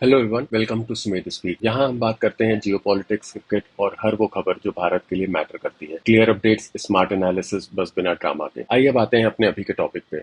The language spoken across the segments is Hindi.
Hello everyone, welcome to Sumedh speak. यहाँ हम बात करते हैं जियो पॉलिटिक्स, क्रिकेट और हर वो खबर जो भारत के लिए मैटर करती है। क्लियर अपडेट्स, स्मार्ट एनालिसिस, बस बिना ड्रामा के। आइए बातें हैं अपने अभी के टॉपिक पे।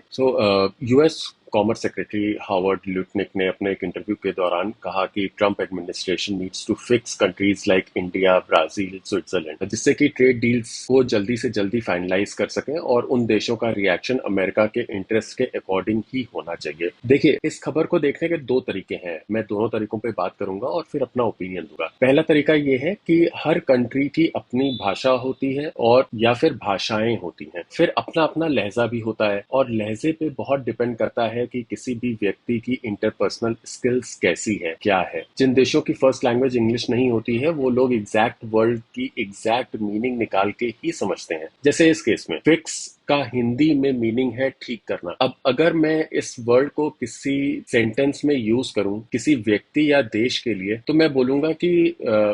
US commerce secretary Howard Lutnick ने अपने एक इंटरव्यू के दौरान कहा कि Trump administration needs to fix countries like India, Brazil, Switzerland, जिससे कि ट्रेड डील्स को जल्दी से जल्दी फाइनलाइज कर सकें और उन देशों का रिएक्शन अमेरिका के इंटरेस्ट के अकॉर्डिंग ही होना चाहिए। देखिए, इस खबर को देखने के दो तरीके हैं। मैं दोनों तरीकों पे बात करूंगा और फिर अपना ओपिनियन दूंगा। पहला तरीका ये है कि हर कंट्री की अपनी भाषा होती है और या फिर भाषाएं होती हैं, फिर अपना अपना लहजा भी होता है और लहजे पे बहुत डिपेंड करता है कि किसी भी व्यक्ति की इंटरपर्सनल स्किल्स कैसी है, क्या है। जिन देशों की फर्स्ट लैंग्वेज इंग्लिश नहीं होती है, वो लोग एग्जैक्ट वर्ड की एग्जैक्ट मीनिंग निकाल के ही समझते हैं। जैसे इस केस में फिक्स का हिंदी में मीनिंग है ठीक करना। अब अगर मैं इस वर्ड को किसी सेंटेंस में यूज करूं किसी व्यक्ति या देश के लिए, तो मैं बोलूंगा कि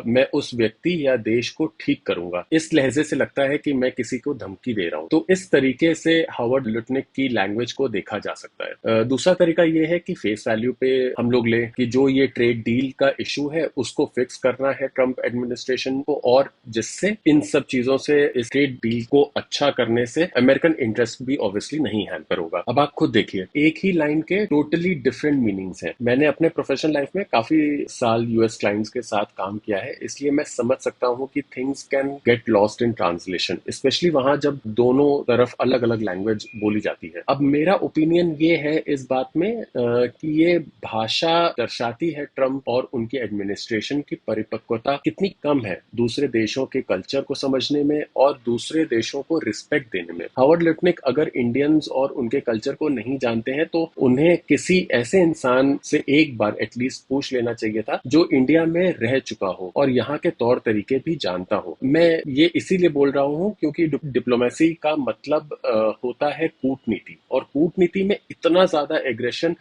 मैं उस व्यक्ति या देश को ठीक करूंगा। इस लहजे से लगता है कि मैं किसी को धमकी दे रहा हूं। तो इस तरीके से हावर्ड लुटनिक की लैंग्वेज को देखा जा सकता है। दूसरा तरीका यह है कि फेस वैल्यू पे हम लोग ले कि जो ये ट्रेड डील का इशू है उसको फिक्स करना है ट्रम्प एडमिनिस्ट्रेशन को, और जिससे इन सब चीजों से, इस ट्रेड डील को अच्छा करने से अमेरिकन इंटरेस्ट भी ऑब्वियसली नहीं हैम्पर होगा। अब आप खुद देखिए, एक ही लाइन के टोटली डिफरेंट मीनिंग्स हैं। मैंने अपने प्रोफेशनल लाइफ में काफी साल यूएस क्लाइंट्स के साथ काम किया है, इसलिए मैं समझ सकता हूँ कि things can get lost in translation, specially वहां जब दोनों तरफ अलग अलग लैंग्वेज बोली जाती है। अब मेरा ओपिनियन ये है इस बात में कि ये भाषा दर्शाती है ट्रम्प और उनकी एडमिनिस्ट्रेशन की परिपक्वता कितनी कम है दूसरे देशों के कल्चर को समझने में और दूसरे देशों को रिस्पेक्ट देने में। हावर्ड लिटनिक अगर इंडियंस और उनके कल्चर को नहीं जानते हैं तो उन्हें किसी ऐसे इंसान से एक बार एटलीस्ट पूछ लेना चाहिए था जो इंडिया में रह चुका हो और यहाँ के तौर तरीके भी जानता हो। मैं ये इसीलिए बोल रहा हूँ क्योंकि डिप्लोमेसी का मतलब होता है कूटनीति, और कूटनीति में इतना ज्यादा एग्रेशन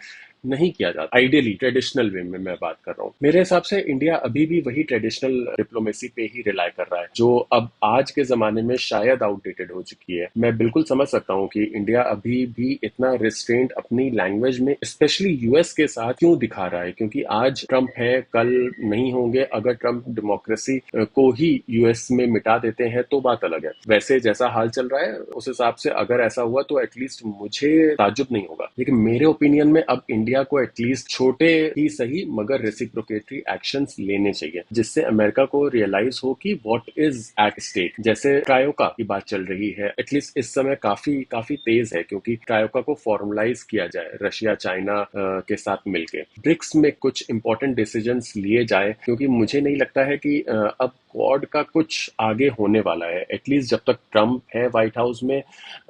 नहीं किया जाता। आइडियली ट्रेडिशनल वे में मैं बात कर रहा हूँ। मेरे हिसाब से इंडिया अभी भी वही ट्रेडिशनल डिप्लोमेसी पे ही रिलाय कर रहा है, जो अब आज के जमाने में शायद आउटडेटेड हो चुकी है। मैं बिल्कुल समझ सकता हूँ कि इंडिया अभी भी इतना रिस्ट्रेंट अपनी लैंग्वेज में, स्पेशली यूएस के साथ, क्यों दिखा रहा है, क्योंकि आज ट्रम्प है, कल नहीं होंगे। अगर ट्रम्प डेमोक्रेसी को ही यूएस में मिटा देते हैं तो बात अलग है। वैसे जैसा हाल चल रहा है उस हिसाब से अगर ऐसा हुआ तो एटलीस्ट मुझे ताज्जुब नहीं होगा, लेकिन मेरे ओपिनियन में अब इंडिया को एटलीस्ट छोटे ही सही मगर रेसिप्रोकेटरी एक्शंस लेने चाहिए, जिससे अमेरिका को रियलाइज हो कि व्हाट इज एट स्टेक। जैसे ट्रायोका की बात चल रही है, एटलीस्ट इस समय काफी तेज है, क्योंकि ट्रायोका को फॉर्मलाइज किया जाए रशिया चाइना के साथ मिलकर। ब्रिक्स में कुछ इंपॉर्टेंट डिसीजंस लिए जाए, क्योंकि मुझे नहीं लगता है कि अब क्वाड का कुछ आगे होने वाला है। एटलीस्ट जब तक ट्रम्प है व्हाइट हाउस में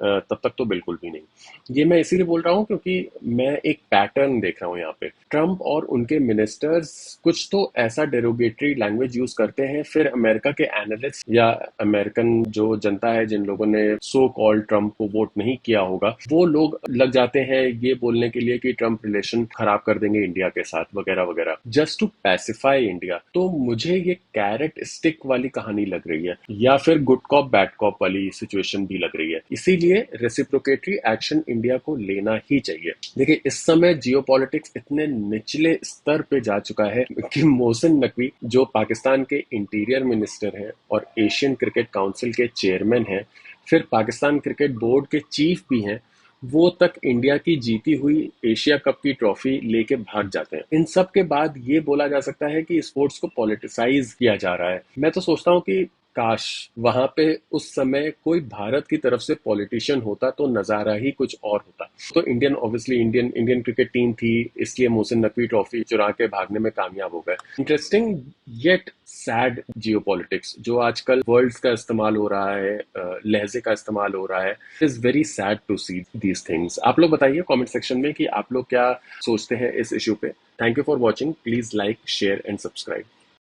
तब तक तो बिल्कुल भी नहीं। ये मैं इसीलिए बोल रहा हूँ क्योंकि मैं एक पैटर्न देख रहा हूँ यहाँ पे। ट्रम्प और उनके मिनिस्टर्स कुछ तो ऐसा डेरोगेटरी लैंग्वेज यूज करते हैं, फिर अमेरिका के एनालिस्ट या अमेरिकन जो जनता है, जिन लोगों ने सो कॉल्ड ट्रम्प को वोट नहीं किया होगा, वो लोग लग जाते हैं ये बोलने के लिए कि ट्रम्प रिलेशन खराब कर देंगे इंडिया के साथ वगैरह वगैरह, जस्ट टू पैसिफाई इंडिया। तो मुझे ये कैरेट स्टिक वाली कहानी लग रही है, या फिर गुड कॉप बैड कॉप वाली सिचुएशन भी लग रही है। इसीलिए रेसिप्रोकेटरी एक्शन इंडिया को लेना ही चाहिए। देखिए, इस समय जियोपॉलिटिक्स इतने निचले स्तर पे जा चुका है कि मोहसिन नकवी, जो पाकिस्तान के इंटीरियर मिनिस्टर हैं और एशियन क्रिकेट काउंसिल के चेयरमैन हैं, फिर पाकिस्तान क्रिकेट बोर्ड के चीफ भी हैं, वो तक इंडिया की जीती हुई एशिया कप की ट्रॉफी लेके भाग जाते हैं। इन सब के बाद ये बोला जा सकता है कि स्पोर्ट्स को पॉलिटिसाइज किया जा रहा है। मैं तो सोचता हूँ कि काश वहां पे उस समय कोई भारत की तरफ से पॉलिटिशियन होता तो नजारा ही कुछ और होता। तो इंडियन क्रिकेट टीम थी, इसलिए मोहसिन नकवी ट्रॉफी चुरा के भागने में कामयाब हो गए। इंटरेस्टिंग येट सैड जियोपॉलिटिक्स जो आजकल वर्ड्स का इस्तेमाल हो रहा है, लहजे का इस्तेमाल हो रहा है, is very sad to see these things. आप लोग बताइए कमेंट सेक्शन में कि आप लोग क्या सोचते हैं इस इश्यू पे। Thank you for watching. Please like, share and subscribe.